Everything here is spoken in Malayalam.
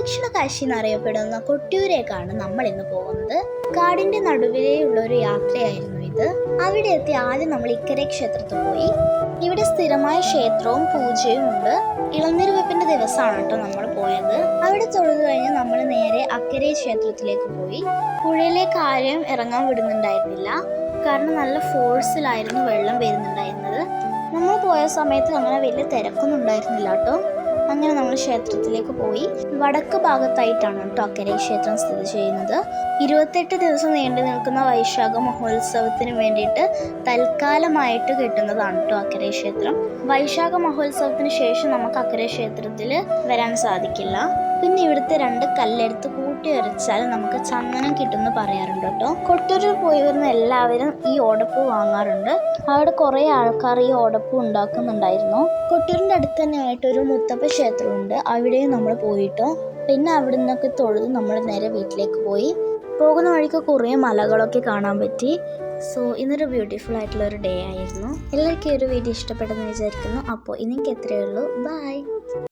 ദക്ഷിണ കാശി എന്നറിയപ്പെടുന്ന കൊട്ടിയൂരേക്കാണ് നമ്മൾ ഇന്ന് പോകുന്നത്. കാടിന്റെ നടുവിലേയുള്ള ഒരു യാത്രയായിരുന്നു ഇത്. അവിടെ എത്തി ആദ്യം നമ്മൾ ഇക്കരെ ക്ഷേത്രത്തിൽ പോയി. ഇവിടെ സ്ഥിരമായ ക്ഷേത്രവും പൂജയും ഉണ്ട്. ഇളനീർവെപ്പിന്റെ ദിവസമാണ് കേട്ടോ നമ്മൾ പോയത്. അവിടെ തൊഴുതു കഴിഞ്ഞ് നമ്മൾ നേരെ അക്കരെ ക്ഷേത്രത്തിലേക്ക് പോയി. പുഴയിലേക്ക് ആരെയും ഇറങ്ങാൻ വിടുന്നുണ്ടായിരുന്നില്ല, കാരണം നല്ല ഫോഴ്സിലായിരുന്നു വെള്ളം വരുന്നുണ്ടായിരുന്നത്. നമ്മൾ പോയ സമയത്ത് അങ്ങനെ വലിയ തിരക്കൊന്നും ഉണ്ടായിരുന്നില്ല കേട്ടോ. അങ്ങനെ നമ്മൾ ക്ഷേത്രത്തിലേക്ക് പോയി. വടക്ക് ഭാഗത്തായിട്ടാണ് കേട്ടോ അക്കരെ ക്ഷേത്രം സ്ഥിതി ചെയ്യുന്നത്. 28 ദിവസം നീണ്ടു നിൽക്കുന്ന വൈശാഖ മഹോത്സവത്തിന് വേണ്ടിയിട്ട് തൽക്കാലമായിട്ട് കിട്ടുന്നതാണ് കേട്ടോ അക്കരെ ക്ഷേത്രം. വൈശാഖ മഹോത്സവത്തിന് ശേഷം നമുക്ക് അക്കരെ ക്ഷേത്രത്തിൽ വരാൻ സാധിക്കില്ല. പിന്നെ ഇവിടുത്തെ 2 കല്ലെടുത്ത് കൂട്ടി വരച്ചാൽ നമുക്ക് ചന്ദനം കിട്ടുമെന്ന് പറയാറുണ്ട് കേട്ടോ. കൊട്ടിയൂരിൽ പോയി വരുന്ന എല്ലാവരും ഈ ഓടപ്പൂ വാങ്ങാറുണ്ട്. അവിടെ കുറേ ആൾക്കാർ ഈ ഓടപ്പൂ ഉണ്ടാക്കുന്നുണ്ടായിരുന്നു. കൊട്ടിയൂരിൻ്റെ അടുത്ത് തന്നെ ആയിട്ടൊരു മുത്തപ്പ ക്ഷേത്രമുണ്ട്, അവിടെയും നമ്മൾ പോയിട്ടോ. പിന്നെ അവിടെ നിന്നൊക്കെ തൊഴുത് നമ്മൾ നേരെ വീട്ടിലേക്ക് പോയി. പോകുന്ന വഴിക്ക് കുറേ മലകളൊക്കെ കാണാൻ പറ്റി. സോ ഇന്നൊരു ബ്യൂട്ടിഫുൾ ആയിട്ടുള്ള ഒരു ഡേ ആയിരുന്നു. എല്ലാവർക്കും ഈ ഒരു വീഡിയോ ഇഷ്ടപ്പെട്ടെന്ന് വിചാരിക്കുന്നു. അപ്പോൾ ഇനിക്ക് എത്രയേ ഉള്ളൂ. ബൈ.